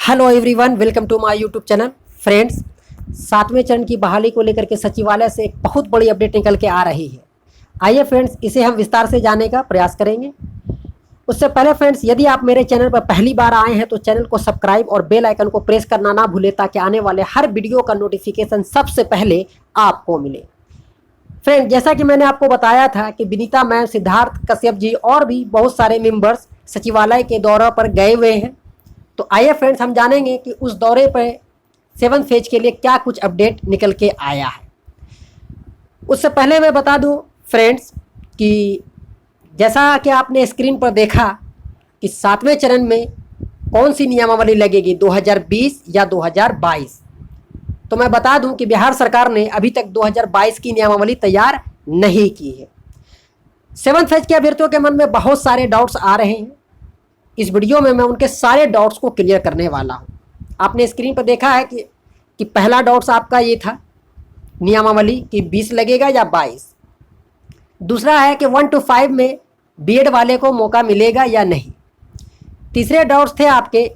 Hello everyone, welcome to my YouTube channel. Friends, 7वें चरण की बहाली को लेकर के सचिवालय से एक बहुत बड़ी अपडेट निकल के आ रही है। आइए फ्रेंड्स, इसे हम विस्तार से जानने का प्रयास करेंगे। उससे पहले फ्रेंड्स, यदि आप मेरे चैनल पर पहली बार आए हैं तो चैनल को सब्सक्राइब और बेल आइकन को प्रेस करना ना भूलें ताकि आने वाले हर वीडियो का नोटिफिकेशन सबसे पहले आपको मिले। फ्रेंड, जैसा कि मैंने आपको बताया था कि विनीता मैम, सिद्धार्थ कश्यप जी और भी बहुत सारे मेंबर्स सचिवालय के दौरे पर गए हुए हैं। तो आइए फ्रेंड्स, हम जानेंगे कि उस दौरे पर 7th फेज के लिए क्या कुछ अपडेट निकल के आया है। उससे पहले मैं बता दूं फ्रेंड्स कि जैसा कि आपने स्क्रीन पर देखा कि 7वें चरण में कौन सी नियमावली लगेगी, 2020 या 2022। तो मैं बता दूं कि बिहार सरकार ने अभी तक 2022 की नियमावली तैयार नहीं की है। 7th फेज के अभ्यर्थियों के मन में बहुत सारे डाउट्स आ रहे हैं। इस वीडियो में मैं उनके सारे डाउट्स को क्लियर करने वाला हूं। आपने स्क्रीन पर देखा है कि पहला डाउट्स आपका ये था नियमावली कि 20 लगेगा या 22। दूसरा है कि 1 to 5 में बीएड वाले को मौका मिलेगा या नहीं। तीसरे डाउट्स थे आपके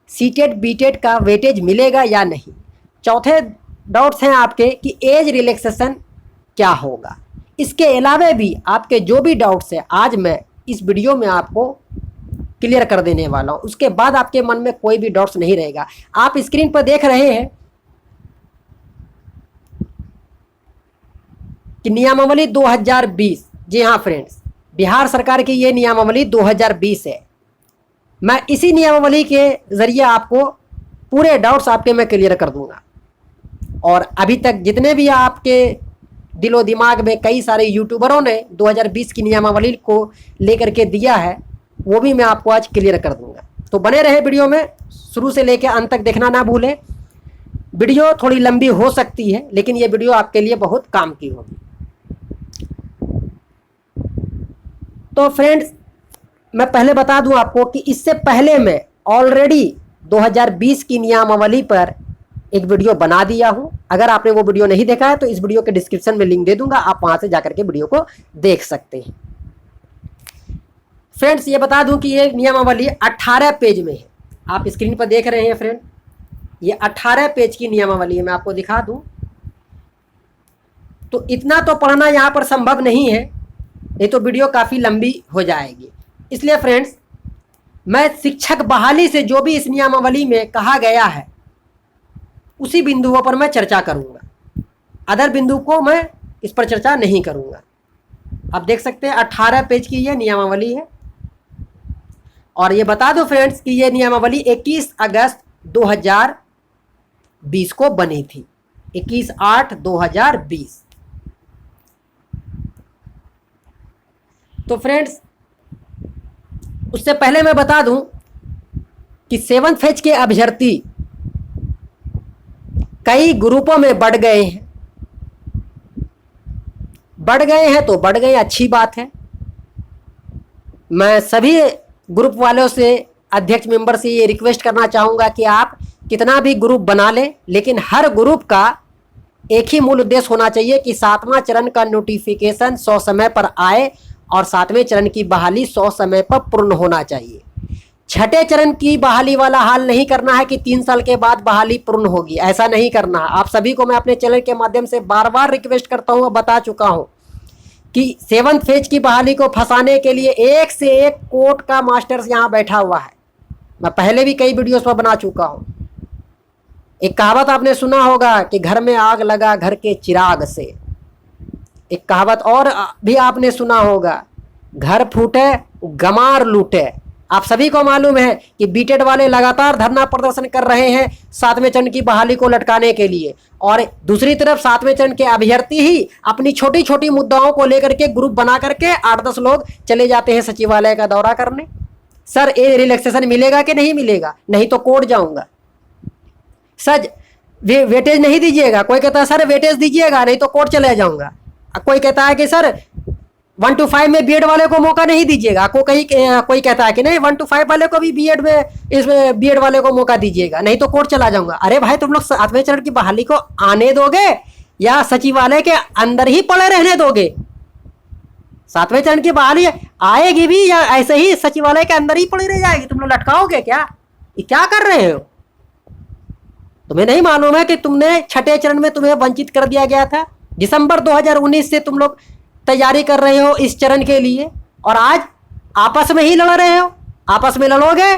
सीटेड बीटेड का वेटेज मिलेगा या नहीं। चौथे डाउट्स हैं आपके कि एज रिलैक्सेशन क्या होगा। इसके अलावा भी आपके जो भी डाउट्स हैं आज मैं इस वीडियो में आपको क्लियर कर देने वाला हूं। उसके बाद आपके मन में कोई भी डाउट्स नहीं रहेगा। आप स्क्रीन पर देख रहे हैं कि नियमावली 2020। जी हाँ फ्रेंड्स, बिहार सरकार की ये नियमावली 2020 है। मैं इसी नियमावली के जरिए आपको पूरे डाउट्स आपके मैं क्लियर कर दूंगा। और अभी तक जितने भी आपके दिलो दिमाग में कई सारे यूट्यूबरों ने 2020 की नियमावली को लेकर के दिया है, वो भी मैं आपको आज क्लियर कर दूंगा। तो बने रहे वीडियो में, शुरू से लेकर अंत तक देखना ना भूलें। वीडियो थोड़ी लंबी हो सकती है लेकिन ये वीडियो आपके लिए बहुत काम की होगी। तो फ्रेंड्स, मैं पहले बता दूं आपको कि इससे पहले मैं ऑलरेडी 2020 की नियमावली पर एक वीडियो बना दिया हूं। अगर आपने वो वीडियो नहीं देखा है तो इस वीडियो के डिस्क्रिप्शन में लिंक दे दूंगा, आप वहां से जाकर के वीडियो को देख सकते हैं। फ्रेंड्स, ये बता दूं कि ये नियमावली 18 पेज में है। आप स्क्रीन पर देख रहे हैं फ्रेंड, ये 18 पेज की नियमावली है। मैं आपको दिखा दूं तो इतना तो पढ़ना यहाँ पर संभव नहीं है, नहीं तो वीडियो काफ़ी लंबी हो जाएगी। इसलिए फ्रेंड्स, मैं शिक्षक बहाली से जो भी इस नियमावली में कहा गया है उसी बिंदुओं पर मैं चर्चा करूँगा। अदर बिंदु को मैं इस पर चर्चा नहीं करूँगा। आप देख सकते हैं 18 पेज की ये नियमावली है। और ये बता दो फ्रेंड्स कि ये नियमावली 21 अगस्त 2020 को बनी थी। 21/8/2020। तो फ्रेंड्स, उससे पहले मैं बता दूं कि 7th फेज के अभ्यर्थी कई ग्रुपों में बढ़ गए हैं। बढ़ गए हैं तो बढ़ गए, अच्छी बात है। मैं सभी ग्रुप वालों से, अध्यक्ष मेंबर से ये रिक्वेस्ट करना चाहूँगा कि आप कितना भी ग्रुप बना लें, लेकिन हर ग्रुप का एक ही मूल उद्देश्य होना चाहिए कि 7वां चरण का नोटिफिकेशन 100 समय पर आए और 7वें चरण की बहाली 100 समय पर पूर्ण होना चाहिए। 6ठे चरण की बहाली वाला हाल नहीं करना है कि 3 साल के बाद बहाली पूर्ण होगी, ऐसा नहीं करना है। आप सभी को मैं अपने चैनल के माध्यम से बार बार रिक्वेस्ट करता हूँ, बता चुका हूँ कि 7th फेज की बहाली को फंसाने के लिए एक से एक कोर्ट का मास्टर्स यहाँ बैठा हुआ है। मैं पहले भी कई वीडियोस पर बना चुका हूँ। एक कहावत आपने सुना होगा कि घर में आग लगा घर के चिराग से। एक कहावत और भी आपने सुना होगा, घर फूटे गमार लूटे। आप सभी को मालूम है कि बीटेड वाले लगातार धरना प्रदर्शन कर रहे हैं 7वें चरण की बहाली को लटकाने के लिए, और दूसरी तरफ 7वें चरण के अभ्यर्थी ही अपनी छोटी छोटी मुद्दाओं को लेकर के ग्रुप बना करके 8-10 लोग चले जाते हैं सचिवालय का दौरा करने। सर, ये रिलैक्सेशन मिलेगा कि नहीं मिलेगा, नहीं तो कोर्ट जाऊंगा। सर, वेटेज नहीं दीजिएगा, कोई कहता है सर वेटेज दीजिएगा, नहीं तो कोर्ट चले जाऊंगा। कोई कहता है कि सर 1 to 5 में बीएड वाले को मौका नहीं दीजिएगा, कोई कहता है कि नहीं 1 to 5 वाले को भी बीएड में, इसमें बीएड वाले को मौका दीजिएगा, नहीं तो कोर्ट चला जाऊंगा। अरे भाई, तुम लोग 7वें चरण की बहाली को आने दोगे या सचिवालय के अंदर ही पड़े रहने दोगे? 7वें चरण की बहाली आएगी भी या ऐसे ही सचिवालय के अंदर ही पड़ी रह जाएगी? तुम लोग लटकाओगे क्या? ये क्या कर रहे हो? तुम्हें नहीं मालूम है कि तुमने छठे चरण में तुम्हें वंचित कर दिया गया था? दिसंबर 2019 से तुम लोग तैयारी कर रहे हो इस चरण के लिए, और आज आपस में ही लड़ रहे हो। आपस में लड़ोगे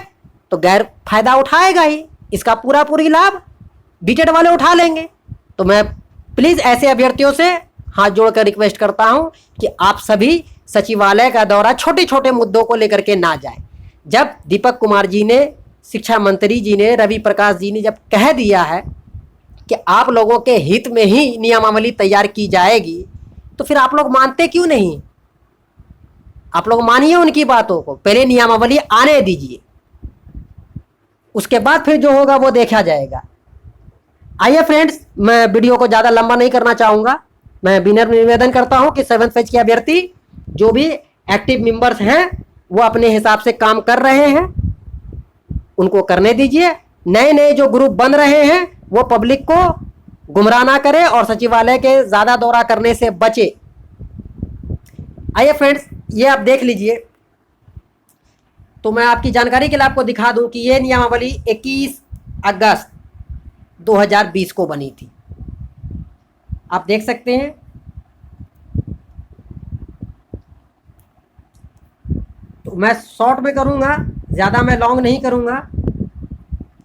तो गैर फायदा उठाएगा ही, इसका पूरा पूरी लाभ बीटेड वाले उठा लेंगे। तो मैं प्लीज़ ऐसे अभ्यर्थियों से हाथ जोड़कर रिक्वेस्ट करता हूं कि आप सभी सचिवालय का दौरा छोटे छोटे मुद्दों को लेकर के ना जाए। जब दीपक कुमार जी ने, शिक्षा मंत्री जी ने, रवि प्रकाश जी ने जब कह दिया है कि आप लोगों के हित में ही नियमावली तैयार की जाएगी, तो फिर आप लोग मानते क्यों नहीं? आप लोग मानिए उनकी बातों को, पहले नियमावली आने दीजिए, उसके बाद फिर जो होगा वो देखा जाएगा। आइए फ्रेंड्स, मैं वीडियो को ज़्यादा लंबा नहीं करना चाहूँगा। मैं विनम्र निवेदन करता हूँ कि 7th फेज के अभ्यर्थी जो भी एक्टिव मेंबर्स हैं वो अपने हिसाब से काम कर रहे हैं, उनको करने दीजिए। नए नए जो ग्रुप बन रहे हैं वो पब्लिक को गुमराह ना करें और सचिवालय के ज़्यादा दौरा करने से बचे। आइए फ्रेंड्स, ये आप देख लीजिए। तो मैं आपकी जानकारी के लिए आपको दिखा दूं कि ये नियमावली 21 अगस्त 2020 को बनी थी। आप देख सकते हैं। तो मैं शॉर्ट में करूंगा, ज़्यादा मैं लॉन्ग नहीं करूंगा,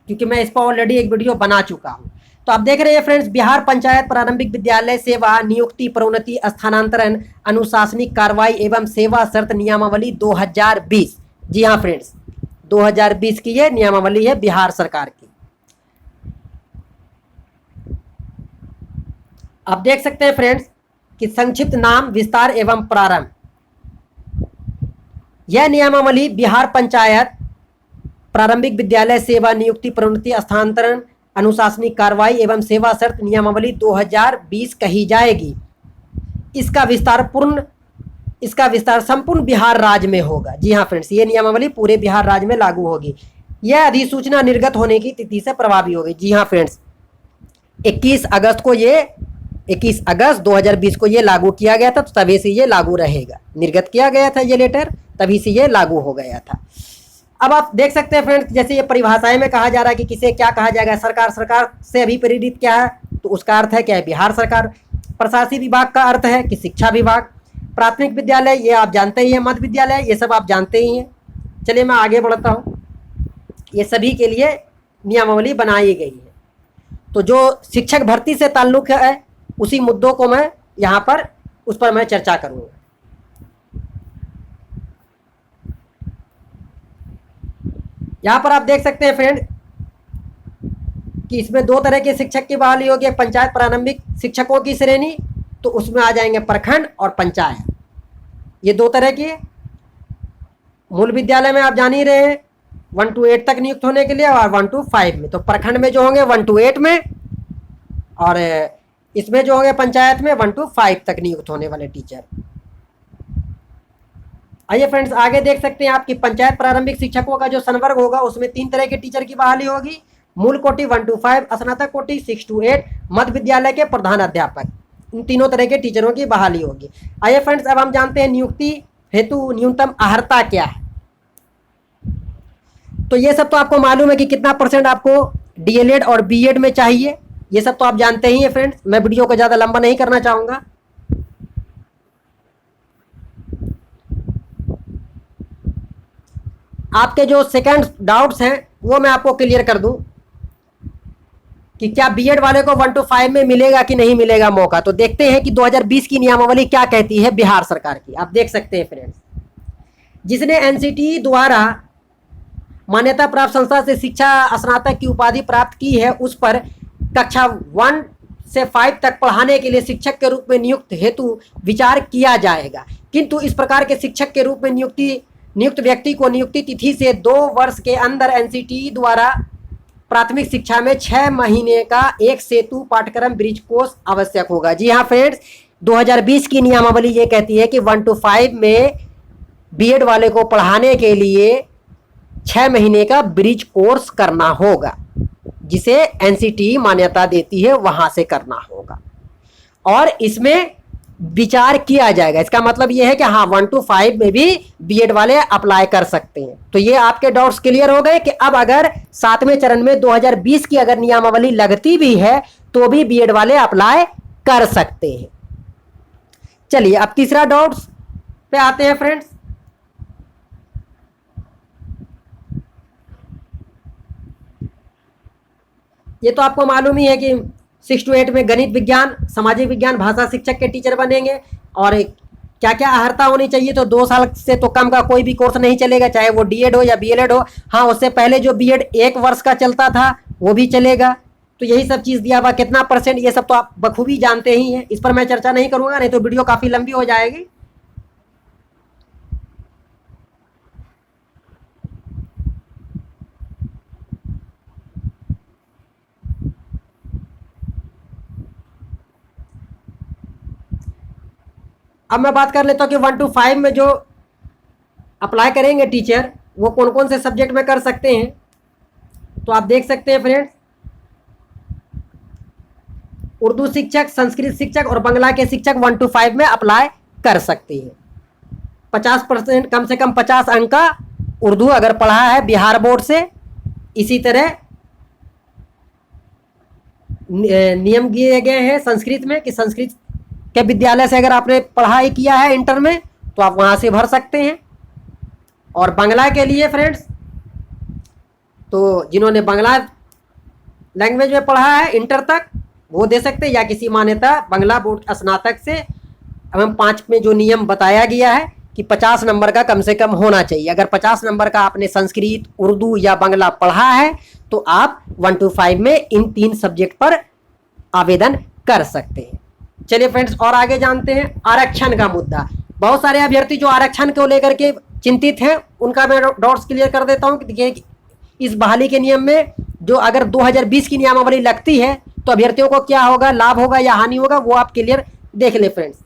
क्योंकि मैं इस पर ऑलरेडी एक वीडियो बना चुका हूं। तो आप देख रहे हैं फ्रेंड्स, बिहार पंचायत प्रारंभिक विद्यालय सेवा नियुक्ति प्रोन्नति स्थानांतरण अनुशासनिक कार्रवाई एवं सेवा शर्त नियमावली 2020। जी हाँ फ्रेंड्स, 2020 की ये नियमावली है बिहार सरकार की। आप देख सकते हैं फ्रेंड्स कि संक्षिप्त नाम, विस्तार एवं प्रारंभ। यह नियमावली बिहार पंचायत प्रारंभिक विद्यालय सेवा नियुक्ति प्रोन्नति स्थानांतरण अनुशासनिक कार्रवाई एवं सेवा शर्त नियमावली 2020 कही जाएगी। इसका विस्तार संपूर्ण बिहार राज्य में होगा। जी हाँ फ्रेंड्स, ये नियमावली पूरे बिहार राज्य में लागू होगी। यह अधिसूचना निर्गत होने की तिथि से प्रभावी होगी। जी हाँ फ्रेंड्स, 21 अगस्त 2020 को ये लागू किया गया था, तो तभी से ये लागू रहेगा। निर्गत किया गया था ये लेटर, तभी से ये लागू हो गया था। अब आप देख सकते हैं फ्रेंड्स, जैसे ये परिभाषाएं में कहा जा रहा है कि किसे क्या कहा जाएगा। सरकार से अभी प्रेरित क्या है, तो उसका अर्थ है क्या है, बिहार सरकार। प्रशासनिक विभाग का अर्थ है कि शिक्षा विभाग। प्राथमिक विद्यालय ये आप जानते ही हैं, मध्य विद्यालय ये सब आप जानते ही हैं। चलिए मैं आगे बढ़ता हूँ। ये सभी के लिए नियमावली बनाई गई है। तो जो शिक्षक भर्ती से ताल्लुक़ है उसी मुद्दों को मैं यहाँ पर उस पर मैं चर्चा करूँगा। यहाँ पर आप देख सकते हैं फ्रेंड कि इसमें 2 तरह के शिक्षक की बहाली होगी। पंचायत प्रारंभिक शिक्षकों की श्रेणी, तो उसमें आ जाएंगे प्रखंड और पंचायत, ये 2 तरह की। मूल विद्यालय में आप जान ही रहे हैं 1 to 8 तक नियुक्त होने के लिए, और 1 to 5 में। तो प्रखंड में जो होंगे 1 to 8 में, और इसमें जो होंगे पंचायत में 1 to 5 तक नियुक्त होने वाले टीचर। आइए फ्रेंड्स, आगे देख सकते हैं आप कि पंचायत प्रारंभिक शिक्षकों का जो संवर्ग होगा उसमें 3 तरह के टीचर की बहाली होगी। मूल कोटि 1 to 5, स्नातक कोटि 6 to 8, मध्य विद्यालय के प्रधान अध्यापक, इन तीनों तरह के टीचरों की बहाली होगी। आइए फ्रेंड्स, अब हम जानते हैं नियुक्ति हेतु न्यूनतम अर्हता क्या है। तो ये सब तो आपको मालूम है कि कितना % आपको DLED और BEd में चाहिए, ये सब तो आप जानते ही हैं फ्रेंड्स। मैं वीडियो को ज़्यादा लंबा नहीं करना चाहूँगा। आपके जो सेकंड डाउट्स हैं वो मैं आपको क्लियर कर दूं कि क्या BEd वाले को 1 to 5 में मिलेगा कि नहीं मिलेगा मौका। तो देखते हैं कि 2020 की नियमावली क्या कहती है बिहार सरकार की। आप देख सकते हैं फ्रेंड्स, जिसने NCTE द्वारा मान्यता प्राप्त संस्था से शिक्षा स्नातक की उपाधि प्राप्त की है उस पर कक्षा 1 से 5 तक पढ़ाने के लिए शिक्षक के रूप में नियुक्त हेतु विचार किया जाएगा। किंतु इस प्रकार के शिक्षक के रूप में नियुक्त व्यक्ति को नियुक्ति तिथि से 2 वर्ष के अंदर NCTE द्वारा प्राथमिक शिक्षा में 6 महीने का एक सेतु पाठ्यक्रम ब्रिज कोर्स आवश्यक होगा। जी हाँ फ्रेंड्स, 2020 की नियमावली ये कहती है कि 1 to 5 में BEd वाले को पढ़ाने के लिए 6 महीने का ब्रिज कोर्स करना होगा, जिसे NCTE मान्यता देती है, वहाँ से करना होगा। और इसमें विचार किया जाएगा। इसका मतलब ये है कि हाँ 1 to 5 में भी बीएड वाले अप्लाई कर सकते हैं। तो ये आपके डाउट्स क्लियर हो गए कि अब अगर 7वें चरण में 2020 की अगर नियमावली लगती भी है तो भी बीएड वाले अप्लाई कर सकते हैं। चलिए अब तीसरा डाउट्स पे आते हैं फ्रेंड्स। ये तो आपको मालूम ही है कि 6 to 8 में गणित विज्ञान, सामाजिक विज्ञान, भाषा शिक्षक के टीचर बनेंगे। और क्या क्या अर्हता होनी चाहिए, तो 2 साल से तो कम का कोई भी कोर्स नहीं चलेगा, चाहे वो डीएड हो या बीएलएड हो। हाँ उससे पहले जो बीएड 1 वर्ष का चलता था वो भी चलेगा। तो यही सब चीज़ दिया हुआ, कितना परसेंट, ये सब तो आप बखूबी जानते ही हैं। इस पर मैं चर्चा नहीं करूँगा, नहीं तो वीडियो काफ़ी लंबी हो जाएगी। अब मैं बात कर लेता हूँ कि 1 to 5 में जो अप्लाई करेंगे टीचर, वो कौन कौन से सब्जेक्ट में कर सकते हैं। तो आप देख सकते हैं फ्रेंड्स, उर्दू शिक्षक, संस्कृत शिक्षक और बांग्ला के शिक्षक 1 to 5 में अप्लाई कर सकते हैं। 50% कम से कम 50 अंक का उर्दू अगर पढ़ा है बिहार बोर्ड से। इसी तरह नियम दिए गए हैं संस्कृत में कि संस्कृत के विद्यालय से अगर आपने पढ़ाई किया है इंटर में तो आप वहाँ से भर सकते हैं। और बांग्ला के लिए फ्रेंड्स, तो जिन्होंने बांग्ला लैंग्वेज में पढ़ा है इंटर तक वो दे सकते हैं, या किसी मान्यता बांग्ला बोर्ड स्नातक से एवं 5 में जो नियम बताया गया है कि 50 नंबर का कम से कम होना चाहिए। अगर 50 नंबर का आपने संस्कृत, उर्दू या बांग्ला पढ़ा है तो आप 1 to 5 में इन 3 सब्जेक्ट पर आवेदन कर सकते हैं। चलिए फ्रेंड्स और आगे जानते हैं आरक्षण का मुद्दा। बहुत सारे अभ्यर्थी जो आरक्षण को लेकर के चिंतित हैं उनका मैं डाउट्स क्लियर कर देता हूं कि देखिए, इस बहाली के नियम में जो अगर 2020 की नियमावली लगती है तो अभ्यर्थियों को क्या होगा, लाभ होगा या हानि होगा, वो आप क्लियर देख ले फ्रेंड्स।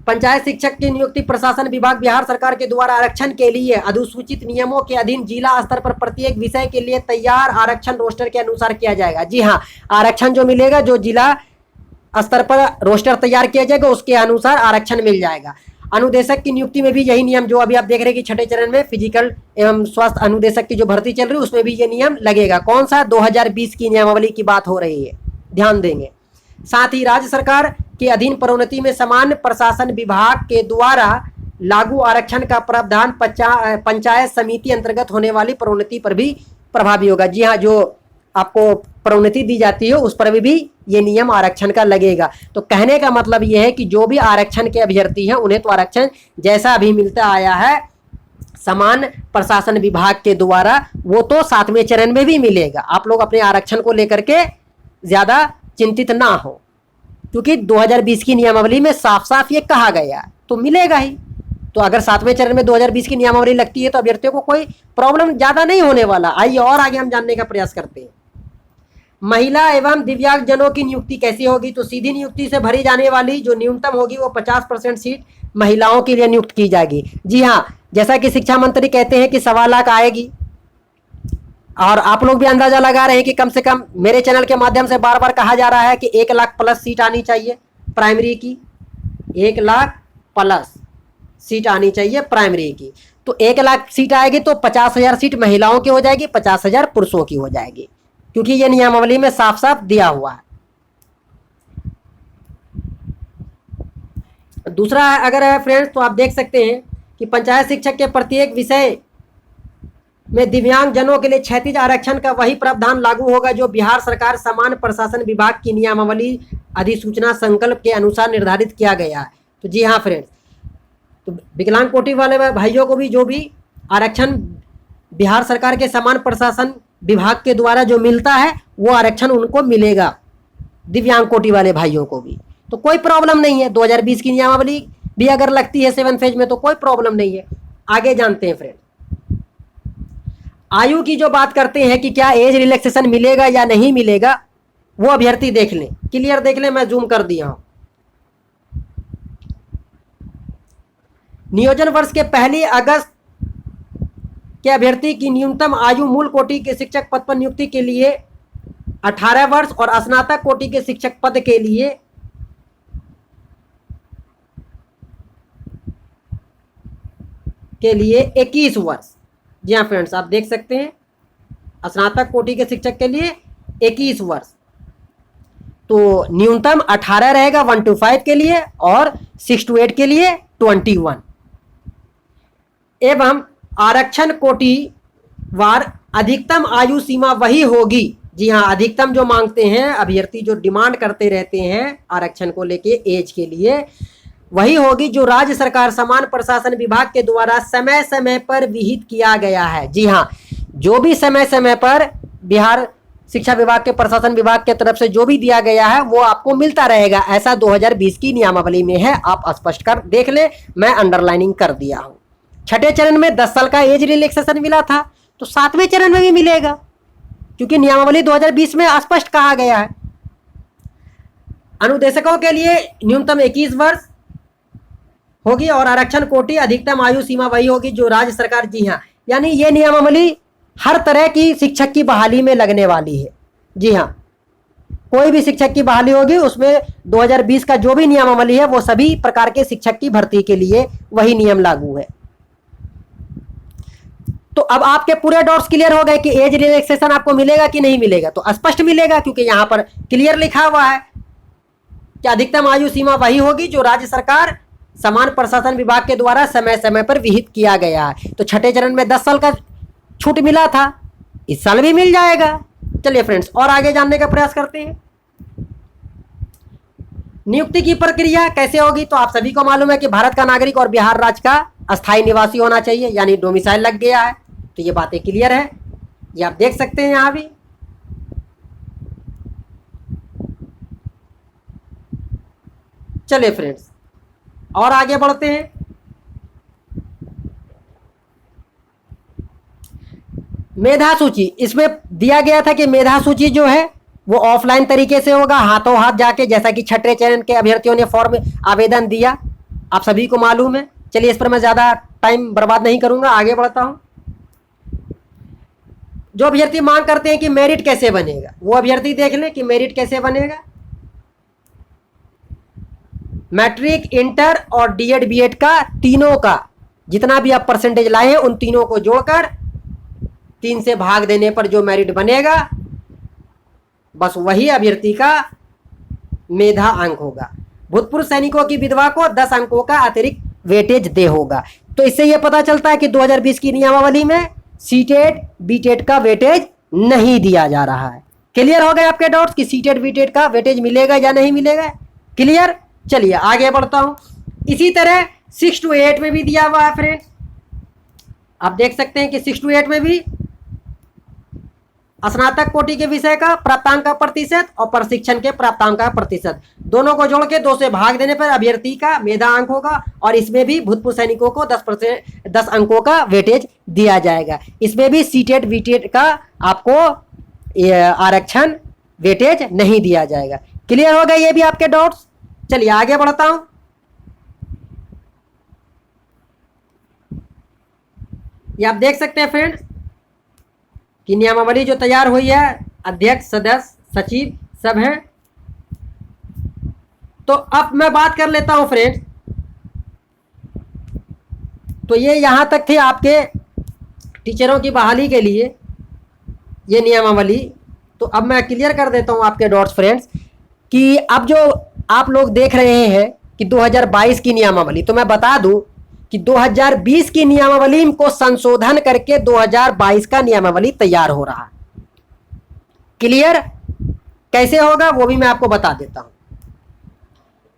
पंचायत शिक्षक की नियुक्ति प्रशासन विभाग बिहार सरकार के द्वारा आरक्षण के लिए अधिसूचित नियमों के अधीन जिला स्तर पर प्रत्येक विषय के लिए तैयार आरक्षण रोस्टर के अनुसार किया जाएगा। जी हाँ, आरक्षण जो मिलेगा, जो जिला स्तर पर रोस्टर तैयार किया जाएगा उसके अनुसार आरक्षण मिल जाएगा। अनुदेशक की नियुक्ति में भी यही नियम, जो अभी आप देख रहे हैं कि 6ठे चरण में फिजिकल एवं स्वास्थ्य अनुदेशक की जो भर्ती चल रही है उसमें भी ये नियम लगेगा। कौन सा, 2020 की नियमावली की बात हो रही है, ध्यान देंगे। साथ ही राज्य सरकार के अधीन प्रोन्नति में सामान्य प्रशासन विभाग के द्वारा लागू आरक्षण का प्रावधान पंचायत समिति अंतर्गत होने वाली प्रोन्नति पर भी प्रभावी होगा। जी हाँ, जो आपको प्रोन्नति दी जाती है उस पर भी ये नियम आरक्षण का लगेगा। तो कहने का मतलब ये है कि जो भी आरक्षण के अभ्यर्थी हैं उन्हें तो आरक्षण जैसा अभी मिलता आया है समान प्रशासन विभाग के द्वारा, वो तो 7वें चरण में भी मिलेगा। आप लोग अपने आरक्षण को लेकर के ज़्यादा चिंतित ना हो, क्योंकि 2020 की नियमावली में साफ साफ ये कहा गया है, तो मिलेगा ही। तो अगर 7वें चरण में 2020 की नियमावली लगती है तो अभ्यर्थियों को कोई प्रॉब्लम ज़्यादा नहीं होने वाला। आइए और आगे हम जानने का प्रयास करते हैं। महिला एवं दिव्यांगजनों की नियुक्ति कैसी होगी, तो सीधी नियुक्ति से भरी जाने वाली जो न्यूनतम होगी वो 50% सीट महिलाओं के लिए नियुक्त की जाएगी। जी हाँ, जैसा कि शिक्षा मंत्री कहते हैं कि 1.25 लाख आएगी, और आप लोग भी अंदाजा लगा रहे हैं कि कम से कम मेरे चैनल के माध्यम से बार बार कहा जा रहा है कि 1 लाख प्लस सीट आनी चाहिए प्राइमरी की, 1 लाख प्लस सीट आनी चाहिए प्राइमरी की। तो 1 लाख सीट आएगी तो 50,000 सीट महिलाओं की हो जाएगी, 50,000 पुरुषों की हो जाएगी, क्योंकि ये नियमावली में साफ साफ दिया हुआ है। दूसरा अगर है फ्रेंड्स, तो आप देख सकते हैं कि पंचायत शिक्षक के प्रत्येक विषय में दिव्यांग जनों के लिए क्षैतिज आरक्षण का वही प्रावधान लागू होगा जो बिहार सरकार समान प्रशासन विभाग की नियमावली अधिसूचना संकल्प के अनुसार निर्धारित किया गया है। तो जी हाँ फ्रेंड्स, तो विकलांग कोटि वाले भाइयों को भी जो भी आरक्षण बिहार सरकार के समान प्रशासन विभाग के द्वारा जो मिलता है वो आरक्षण उनको मिलेगा, दिव्यांग कोटि वाले भाइयों को भी। तो कोई प्रॉब्लम नहीं है, 2020 की नियमावली भी अगर लगती है 7 फेज में तो कोई प्रॉब्लम नहीं है। आगे जानते हैं फ्रेंड, आयु की जो बात करते हैं कि क्या एज रिलैक्सेशन मिलेगा या नहीं मिलेगा, वो अभ्यर्थी देख लें, क्लियर देख लें, मैं जूम कर दिया हूं। नियोजन वर्ष के 1 अगस्त के अभ्यर्थी की न्यूनतम आयु मूल कोटि के शिक्षक पद पर नियुक्ति के लिए 18 वर्ष और स्नातक कोटि के शिक्षक पद के लिए के लिए 21 वर्ष। जी हाँ फ्रेंड्स, आप देख सकते हैं स्नातक कोटि के शिक्षक के लिए 21 वर्ष। तो न्यूनतम 18 रहेगा 1 to 5 के लिए, और 6 to 8 के लिए 21। एवं आरक्षण कोटि वार अधिकतम आयु सीमा वही होगी। जी हाँ, अधिकतम जो मांगते हैं अभ्यर्थी, जो डिमांड करते रहते हैं आरक्षण को लेके एज के लिए, वही होगी जो राज्य सरकार समान प्रशासन विभाग के द्वारा समय समय पर विहित किया गया है। जी हाँ, जो भी समय समय पर बिहार शिक्षा विभाग के प्रशासन विभाग के तरफ से जो भी दिया गया है वो आपको मिलता रहेगा। ऐसा 2020 की नियमावली में है, आप स्पष्ट कर देख ले, मैं अंडरलाइनिंग कर दिया हूं। छठे चरण में 10 साल का एज रिलैक्सेशन मिला था, तो 7वें चरण में भी मिलेगा, क्योंकि नियमावली 2020 में स्पष्ट कहा गया है। अनुदेशकों के लिए न्यूनतम 21 वर्ष होगी और आरक्षण कोटि अधिकतम आयु सीमा वही होगी जो राज्य सरकार। जी हाँ, यानी ये नियमावली हर तरह की शिक्षक की बहाली में लगने वाली है। जी हाँ, कोई भी शिक्षक की बहाली होगी उसमें 2020 का जो भी नियमावली है वो सभी प्रकार के शिक्षक की भर्ती के लिए वही नियम लागू है। तो अब आपके पूरे डाउट्स क्लियर हो गए कि एज रिलैक्सेशन आपको मिलेगा कि नहीं मिलेगा। तो स्पष्ट मिलेगा, क्योंकि यहां पर क्लियर लिखा हुआ है कि अधिकतम आयु सीमा वही होगी जो राज्य सरकार समान प्रशासन विभाग के द्वारा समय समय पर विहित किया गया है। तो छठे चरण में 10 साल का छूट मिला था, इस साल भी मिल जाएगा। चलिए फ्रेंड्स, और आगे जानने का प्रयास करते हैं। नियुक्ति की प्रक्रिया कैसे होगी, तो आप सभी को मालूम है कि भारत का नागरिक और बिहार राज्य का अस्थायी निवासी होना चाहिए, यानी डोमिसाइल लग गया है। तो ये बातें क्लियर है, ये आप देख सकते हैं यहां भी। चलिए फ्रेंड्स, और आगे बढ़ते हैं। मेधा सूची, इसमें दिया गया था कि मेधा सूची जो है वो ऑफलाइन तरीके से होगा, हाथों हाथ जाके, जैसा कि छठे चरण के अभ्यर्थियों ने फॉर्म आवेदन दिया, आप सभी को मालूम है। चलिए, इस पर मैं ज्यादा टाइम बर्बाद नहीं करूंगा, आगे बढ़ता हूं। जो अभ्यर्थी मांग करते हैं कि मेरिट कैसे बनेगा, वो अभ्यर्थी देख लें कि मेरिट कैसे बनेगा। मैट्रिक, इंटर और डीएड बीएड का तीनों का जितना भी आप परसेंटेज लाए हैं उन तीनों को जोड़कर 3 से भाग देने पर जो मेरिट बनेगा बस वही अभ्यर्थी का मेधा अंक होगा। भूतपूर्व सैनिकों की विधवा को 10 अंकों का अतिरिक्त वेटेज दे होगा। तो इससे यह पता चलता है कि 2020 की नियमावली में सीटेट बीटेट का वेटेज नहीं दिया जा रहा है। क्लियर हो गए आपके डाउट्स कि सीटेट बीटेट का वेटेज मिलेगा या नहीं मिलेगा? क्लियर। चलिए आगे बढ़ता हूं। इसी तरह 6 to 8 में भी दिया हुआ है फ्रेंड्स, आप देख सकते हैं कि 6 to 8 में भी स्नातक कोटि के विषय का प्राप्तांक का प्रतिशत और प्रशिक्षण के प्राप्तांक का प्रतिशत दोनों को जोड़ के 2 से भाग देने पर अभ्यर्थी का मेधा अंक होगा। और इसमें भी भूतपूर्व सैनिकों को 10 अंकों का वेटेज दिया जाएगा। इसमें भी सीटेट बीटेट का आपको आरक्षण वेटेज नहीं दिया जाएगा। क्लियर हो गए ये भी आपके डाउट्स? चलिए आगे बढ़ता हूं। ये आप देख सकते हैं फ्रेंड्स कि नियमावली जो तैयार हुई है, अध्यक्ष, सदस्य, सचिव सब हैं। तो अब मैं बात कर लेता हूं फ्रेंड्स। तो ये यहां तक थे आपके टीचरों की बहाली के लिए ये नियमावली। तो अब मैं क्लियर कर देता हूं आपके डाउट्स फ्रेंड्स कि अब जो आप लोग देख रहे हैं कि 2022 की नियमावली, तो मैं बता दूं कि 2020 की नियमावली को संशोधन करके 2022 का नियमावली तैयार हो रहा है। क्लियर? कैसे होगा वो भी मैं आपको बता देता हूं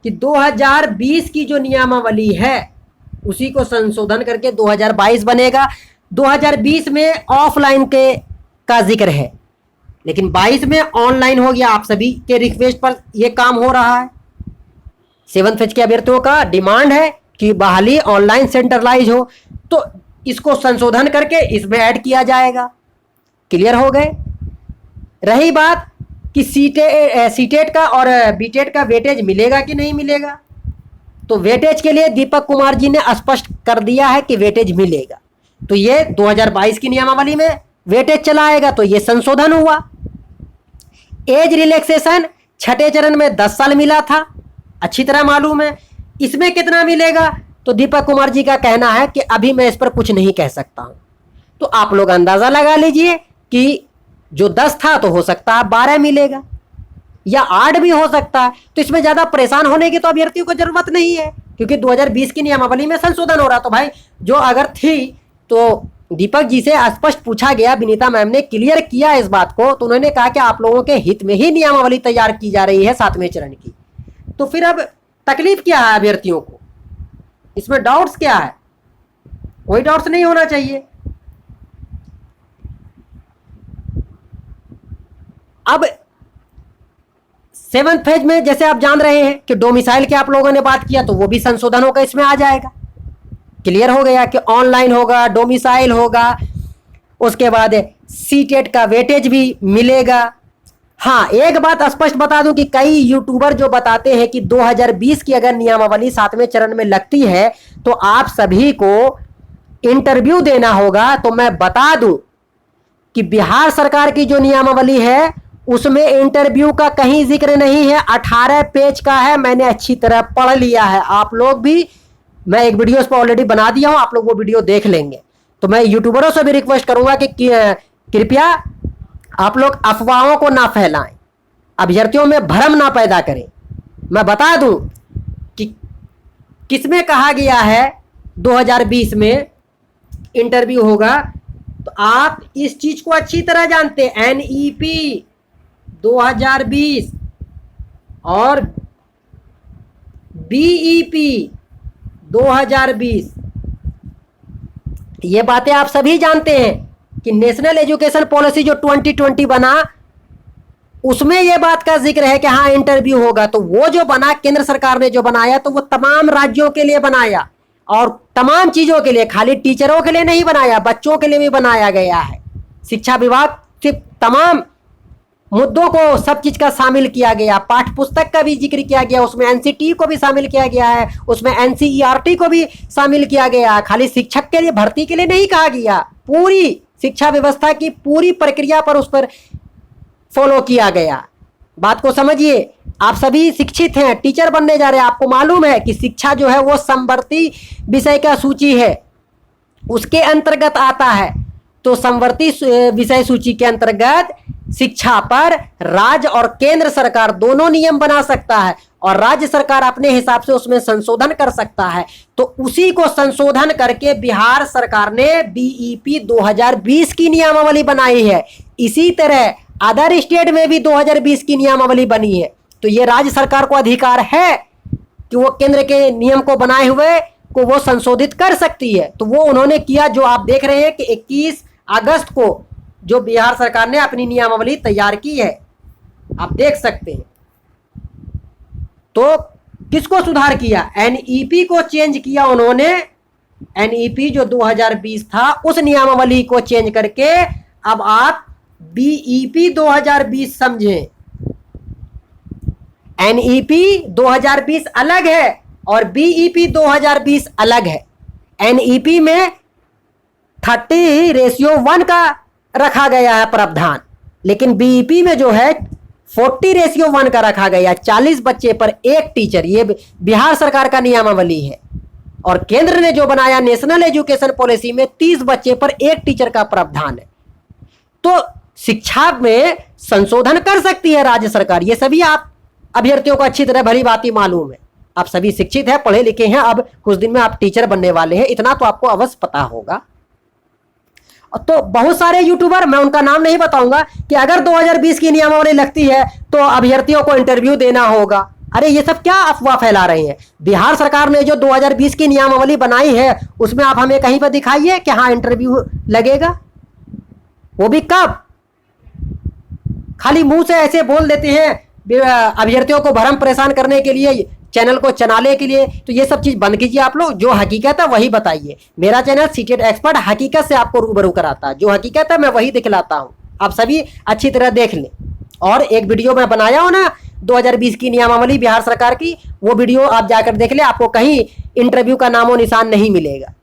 कि 2020 की जो नियमावली है उसी को संशोधन करके 2022 बनेगा। 2020 में ऑफलाइन के का जिक्र है, लेकिन 22 में ऑनलाइन हो गया। आप सभी के रिक्वेस्ट पर यह काम हो रहा है। 7th फेज के अभ्यर्थियों का डिमांड है कि बहाली ऑनलाइन सेंट्रलाइज हो, तो इसको संशोधन करके इसमें ऐड किया जाएगा। क्लियर हो गए? रही बात कि सीटेट का और बीटेट का वेटेज मिलेगा कि नहीं मिलेगा, तो वेटेज के लिए दीपक कुमार जी ने स्पष्ट कर दिया है कि वेटेज मिलेगा। तो ये 2022 की नियमावली में वेटेज चला आएगा, तो ये संशोधन हुआ। एज रिलैक्सेशन छठे चरण में 10 साल मिला था, अच्छी तरह मालूम है। इसमें कितना मिलेगा? तो दीपक कुमार जी का कहना है कि अभी मैं इस पर कुछ नहीं कह सकता हूं। तो आप लोग अंदाजा लगा लीजिए कि जो 10 था तो हो सकता है 12 मिलेगा या 8 भी हो सकता है। तो इसमें ज्यादा परेशान होने की तो अभ्यर्थियों को जरूरत नहीं है, क्योंकि 2020 की नियमावली में संशोधन हो रहा। तो भाई जो अगर थी तो दीपक जी से स्पष्ट पूछा गया, विनीता मैम ने क्लियर किया इस बात को, तो उन्होंने कहा कि आप लोगों के हित में ही नियमावली तैयार की जा रही है 7वें चरण की। तो फिर अब तकलीफ क्या है अभ्यर्थियों को, इसमें डाउट्स क्या है? कोई डाउट्स नहीं होना चाहिए। अब 7th फेज में जैसे आप जान रहे हैं कि डोमिसाइल के आप लोगों ने बात किया, तो वो भी संशोधन होकर इसमें आ जाएगा। क्लियर हो गया कि ऑनलाइन होगा, डोमिसाइल होगा, उसके बाद सीटेट का वेटेज भी मिलेगा। हाँ, एक बात स्पष्ट बता दूं कि कई यूट्यूबर जो बताते हैं कि 2020 की अगर नियमावली 7वें चरण में लगती है तो आप सभी को इंटरव्यू देना होगा। तो मैं बता दूं कि बिहार सरकार की जो नियमावली है उसमें इंटरव्यू का कहीं जिक्र नहीं है। 18 पेज का है, मैंने अच्छी तरह पढ़ लिया है। आप लोग भी, मैं एक वीडियो पर ऑलरेडी बना दिया हूं, आप लोग वो वीडियो देख लेंगे। तो मैं यूट्यूबरों से भी रिक्वेस्ट करूंगा कि कृपया आप लोग अफवाहों को ना फैलाएं, अभ्यर्थियों में भ्रम ना पैदा करें। मैं बता दूं कि किसमें कहा गया है 2020 में इंटरव्यू होगा, तो आप इस चीज को अच्छी तरह जानते हैं। एनईपी 2020 और बीईपी 2020, ये बातें आप सभी जानते हैं कि नेशनल एजुकेशन पॉलिसी जो 2020 बना उसमें यह बात का जिक्र है कि हाँ इंटरव्यू होगा। तो वो जो बना, केंद्र सरकार ने जो बनाया, तो वो तमाम राज्यों के लिए बनाया और तमाम चीजों के लिए, खाली टीचरों के लिए नहीं बनाया, बच्चों के लिए भी बनाया गया है। शिक्षा विभाग से तमाम मुद्दों को, सब चीज का शामिल किया गया। पाठ्य पुस्तक का भी जिक्र किया गया, उसमें एनसीटी को भी शामिल किया गया है, उसमें एनसीईआरटी को भी शामिल किया गया। खाली शिक्षक के लिए, भर्ती के लिए नहीं कहा गया, पूरी शिक्षा व्यवस्था की पूरी प्रक्रिया पर उस पर फॉलो किया गया। बात को समझिए, आप सभी शिक्षित हैं, टीचर बनने जा रहे हैं, आपको मालूम है कि शिक्षा जो है वो समवर्ती विषय का सूची है, उसके अंतर्गत आता है। तो समवर्ती विषय सूची के अंतर्गत शिक्षा पर राज्य और केंद्र सरकार दोनों नियम बना सकता है और राज्य सरकार अपने हिसाब से उसमें संशोधन कर सकता है। तो उसी को संशोधन करके बिहार सरकार ने बीईपी 2020 की नियमावली बनाई है। इसी तरह अदर स्टेट में भी 2020 की नियमावली बनी है। तो ये राज्य सरकार को अधिकार है कि वो केंद्र के नियम को बनाए हुए को वो संशोधित कर सकती है। तो वो उन्होंने किया, जो आप देख रहे हैं कि 21 अगस्त को जो बिहार सरकार ने अपनी नियमावली तैयार की है, आप देख सकते हैं। तो किसको सुधार किया? एनईपी को चेंज किया उन्होंने। एनईपी जो 2020 था उस नियमावली को चेंज करके अब आप बीईपी 2020 समझें। एनईपी 2020 अलग है और बीईपी 2020 अलग है। एनईपी में 30:1 का रखा गया है प्रावधान, लेकिन बीईपी में जो है 40:1 का रखा गया, 40 बच्चे पर एक टीचर। ये बिहार सरकार का नियमावली है। और केंद्र ने जो बनाया नेशनल एजुकेशन पॉलिसी में 30 बच्चे पर एक टीचर का प्रावधान है। तो शिक्षा में संशोधन कर सकती है राज्य सरकार। ये सभी आप अभ्यर्थियों को अच्छी तरह भली बात मालूम है। आप सभी शिक्षित हैं, पढ़े लिखे हैं, अब कुछ दिन में आप टीचर बनने वाले हैं, इतना तो आपको अवश्य पता होगा। तो बहुत सारे यूट्यूबर, मैं उनका नाम नहीं बताऊंगा, कि अगर 2020 की नियमावली लगती है तो अभ्यर्थियों को इंटरव्यू देना होगा। अरे ये सब क्या अफवाह फैला रहे हैं? बिहार सरकार ने जो 2020 की नियमावली बनाई है उसमें आप हमें कहीं पर दिखाइए कि हाँ इंटरव्यू लगेगा। वो भी कब? खाली मुंह से ऐसे बोल देते हैं अभ्यर्थियों को भ्रम परेशान करने के लिए, चैनल को चलाने के लिए। तो ये सब चीज बंद कीजिए आप लोग, जो हकीकत है वही बताइए। मेरा चैनल सीटेट एक्सपर्ट हकीकत से आपको रूबरू कराता है, जो हकीकत है मैं वही दिखलाता हूं। आप सभी अच्छी तरह देख लें। और एक वीडियो मैं बनाया हूं ना 2020 की नियमावली बिहार सरकार की, वो वीडियो आप जाकर देख ले, आपको कहीं इंटरव्यू का नामो निशान नहीं मिलेगा।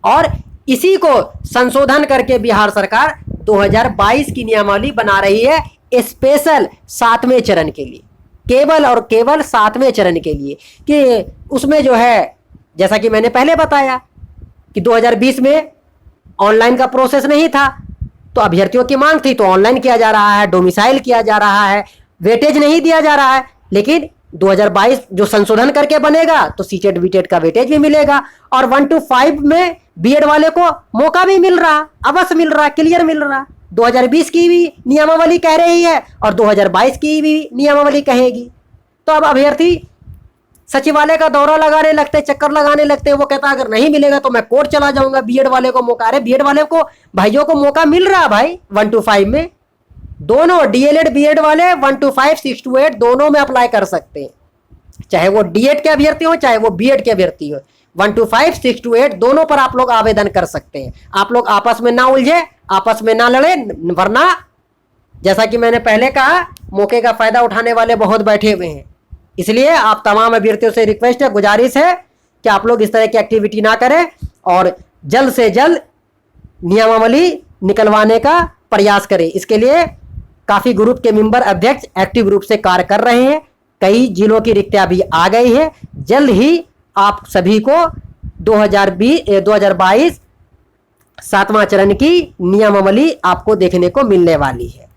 और इसी को संशोधन करके बिहार सरकार 2022 की नियमावली बना रही है, स्पेशल 7वें चरण के लिए, केवल और केवल 7वें चरण के लिए, कि उसमें जो है जैसा कि मैंने पहले बताया कि 2020 में ऑनलाइन का प्रोसेस नहीं था, तो अभ्यर्थियों की मांग थी तो ऑनलाइन किया जा रहा है, डोमिसाइल किया जा रहा है, वेटेज नहीं दिया जा रहा है। लेकिन 2022 जो संशोधन करके बनेगा तो सीटेट बीटेट का वेटेज भी मिलेगा, और 1 to 5 में बीएड वाले को मौका भी मिल रहा, अवश्य मिल रहा, क्लियर मिल रहा। 2020 की भी नियमावली कह रही है और 2022 की भी नियमावली कहेगी। तो अब अभ्यर्थी सचिवालय का दौरा लगाने लगते, चक्कर लगाने लगते, वो कहता अगर नहीं मिलेगा तो मैं कोर्ट चला जाऊंगा, बीएड वाले को मौका। अरे बीएड वाले को, भाइयों को मौका मिल रहा भाई 1 to 5 में, दोनों डीएलएड बीएड वाले 1 to 5 6 to 8 दोनों में अप्लाई कर सकते हैं, चाहे वो डीएड के अभ्यर्थी हो चाहे वो बीएड के अभ्यर्थी हो। 1 to 5 6 to 8 दोनों पर आप लोग आवेदन कर सकते हैं। आप लोग आपस में ना उलझे, आपस में ना लड़े, वरना जैसा कि मैंने पहले कहा मौके का फायदा उठाने वाले बहुत बैठे हुए हैं। इसलिए आप तमाम अभ्यर्थियों से रिक्वेस्ट है, गुजारिश है कि आप लोग इस तरह की एक्टिविटी ना करें और जल्द से जल्द नियमावली निकलवाने का प्रयास करें। इसके लिए काफ़ी ग्रुप के मेंबर अध्यक्ष एक्टिव रूप से कार्य कर रहे हैं, कई जिलों की रिक्तियां भी आ गई है। जल्द ही आप सभी को 2022 सातवां चरण की नियमावली आपको देखने को मिलने वाली है।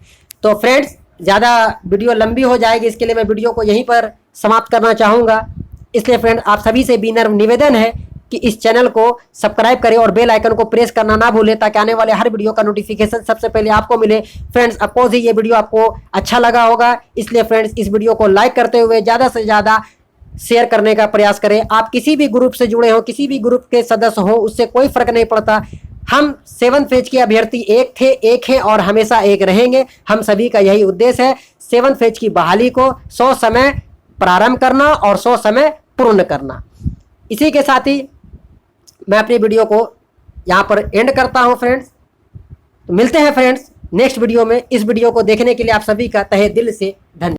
तो फ्रेंड्स, ज़्यादा वीडियो लंबी हो जाएगी, इसके लिए मैं वीडियो को यहीं पर समाप्त करना चाहूँगा। इसलिए फ्रेंड, आप सभी से विनम्र निवेदन है कि इस चैनल को सब्सक्राइब करें और बेल आइकन को प्रेस करना ना भूलें, ताकि आने वाले हर वीडियो का नोटिफिकेशन सबसे पहले आपको मिले। फ्रेंड्स, अपोज ही ये वीडियो आपको अच्छा लगा होगा, इसलिए फ्रेंड्स इस वीडियो को लाइक करते हुए ज़्यादा से ज़्यादा शेयर करने का प्रयास करें। आप किसी भी ग्रुप से जुड़े हो, किसी भी ग्रुप के सदस्य हो, उससे कोई फर्क नहीं पड़ता। हम 7th फेज के अभ्यर्थी एक थे, एक हैं और हमेशा एक रहेंगे। हम सभी का यही उद्देश्य है, 7th फेज की बहाली को 100 समय प्रारंभ करना और 100 समय पूर्ण करना। इसी के साथ ही मैं अपनी वीडियो को यहाँ पर एंड करता हूँ फ्रेंड्स। तो मिलते हैं फ्रेंड्स नेक्स्ट वीडियो में। इस वीडियो को देखने के लिए आप सभी का तहे दिल से धन्यवाद।